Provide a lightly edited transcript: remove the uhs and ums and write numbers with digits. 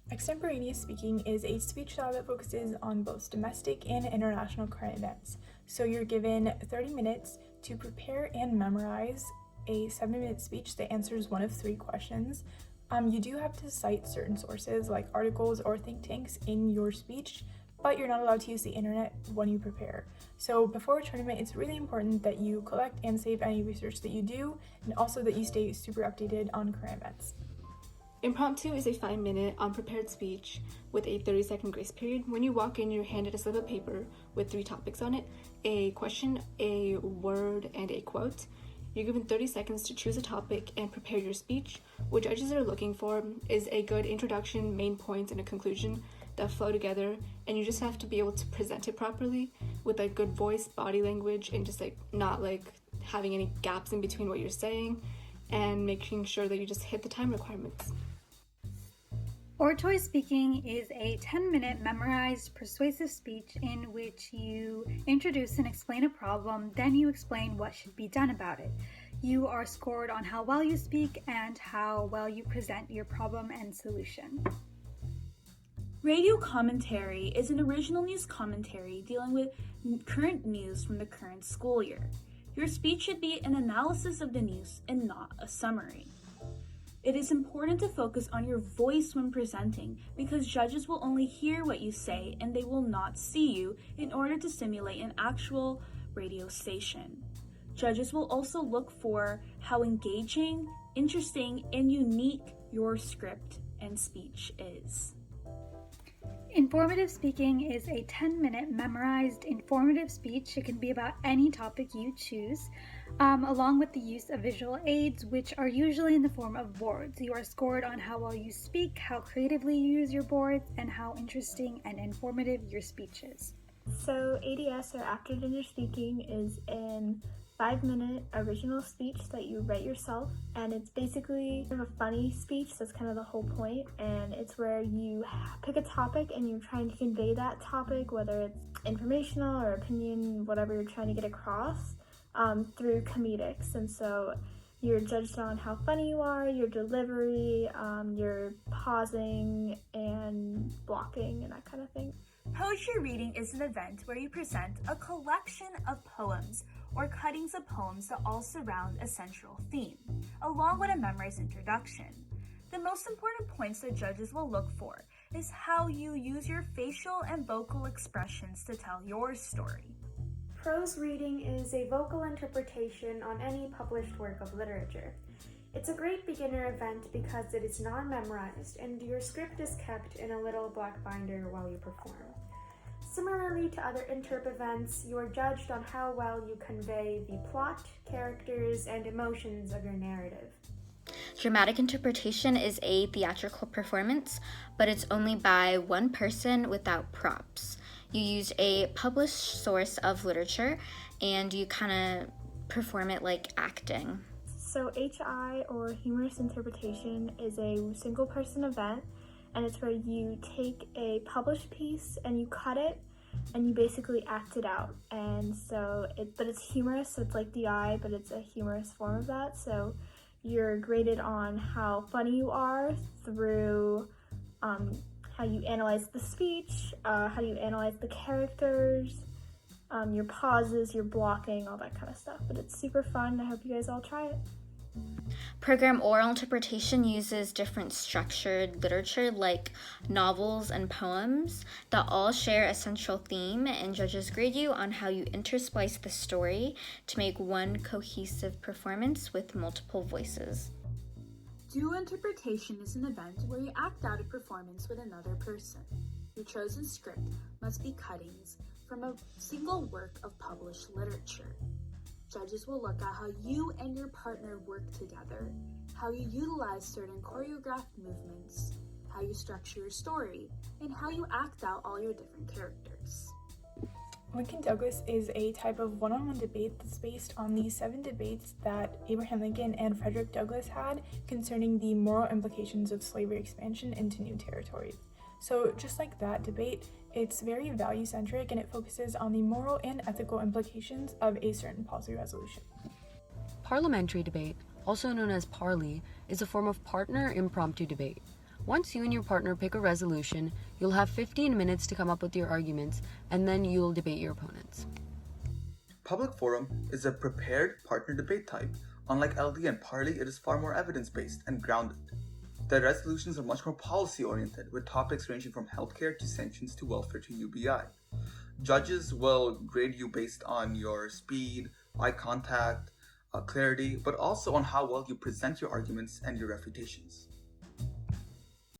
Extemporaneous speaking is a speech style that focuses on both domestic and international current events. So you're given 30 minutes to prepare and memorize a 7-minute speech that answers one of 3 questions. You do have to cite certain sources like articles or think tanks in your speech, but you're not allowed to use the internet when you prepare. So before a tournament, it's really important that you collect and save any research that you do, and also that you stay super updated on current events. Impromptu is a 5-minute unprepared speech with a 30-second grace period. When you walk in, you're handed a slip of paper with 3 topics on it: a question, a word, and a quote. You're given 30 seconds to choose a topic and prepare your speech. What judges are looking for is a good introduction, main points, and a conclusion that flow together, and you just have to be able to present it properly with a good voice, body language, and just not having any gaps in between what you're saying, and making sure that you just hit the time requirements. Oratory speaking is a 10-minute memorized persuasive speech in which you introduce and explain a problem, then you explain what should be done about it. You are scored on how well you speak and how well you present your problem and solution. Radio commentary is an original news commentary dealing with current news from the current school year. Your speech should be an analysis of the news and not a summary. It is important to focus on your voice when presenting because judges will only hear what you say and they will not see you in order to simulate an actual radio station. Judges will also look for how engaging, interesting, and unique your script and speech is. Informative speaking is a 10-minute memorized informative speech. It can be about any topic you choose, along with the use of visual aids, which are usually in the form of boards. You are scored on how well you speak, how creatively you use your boards, and how interesting and informative your speech is. So ADS, or after dinner speaking, is an 5-minute original speech that you write yourself, and it's basically a funny speech. That's kind of the whole point, and it's where you pick a topic and you're trying to convey that topic, whether it's informational or opinion, whatever you're trying to get across, through comedics. And so you're judged on how funny you are, your delivery, your pausing and blocking and that kind of thing. Poetry reading is an event where you present a collection of poems or cuttings of poems that all surround a central theme, along with a memorized introduction. The most important points that judges will look for is how you use your facial and vocal expressions to tell your story. Prose reading is a vocal interpretation on any published work of literature. It's a great beginner event because it is non-memorized and your script is kept in a little black binder while you perform. Similarly to other INTERP events, you are judged on how well you convey the plot, characters, and emotions of your narrative. Dramatic interpretation is a theatrical performance, but it's only by one person without props. You use a published source of literature and you kind of perform it like acting. So HI, or humorous interpretation, is a single person event, and it's where you take a published piece and you cut it and you basically act it out. And so but it's humorous, so it's like DI, but it's a humorous form of that. So you're graded on how funny you are through how you analyze the speech, how you analyze the characters, your pauses, your blocking, all that kind of stuff. But it's super fun. I hope you guys all try it. Program oral interpretation uses different structured literature like novels and poems that all share a central theme, and judges grade you on how you intersplice the story to make one cohesive performance with multiple voices. Dual interpretation is an event where you act out a performance with another person. Your chosen script must be cuttings from a single work of published literature. Judges will look at how you and your partner work together, how you utilize certain choreographed movements, how you structure your story, and how you act out all your different characters. Lincoln Douglas is a type of one-on-one debate that's based on the 7 debates that Abraham Lincoln and Frederick Douglass had concerning the moral implications of slavery expansion into new territories. So just like that debate, it's very value-centric and it focuses on the moral and ethical implications of a certain policy resolution. Parliamentary debate, also known as parley, is a form of partner impromptu debate. Once you and your partner pick a resolution, you'll have 15 minutes to come up with your arguments, and then you'll debate your opponents. Public forum is a prepared partner debate type. Unlike LD and Parley, it is far more evidence-based and grounded. The resolutions are much more policy-oriented, with topics ranging from healthcare to sanctions to welfare to UBI. Judges will grade you based on your speed, eye contact, clarity, but also on how well you present your arguments and your refutations.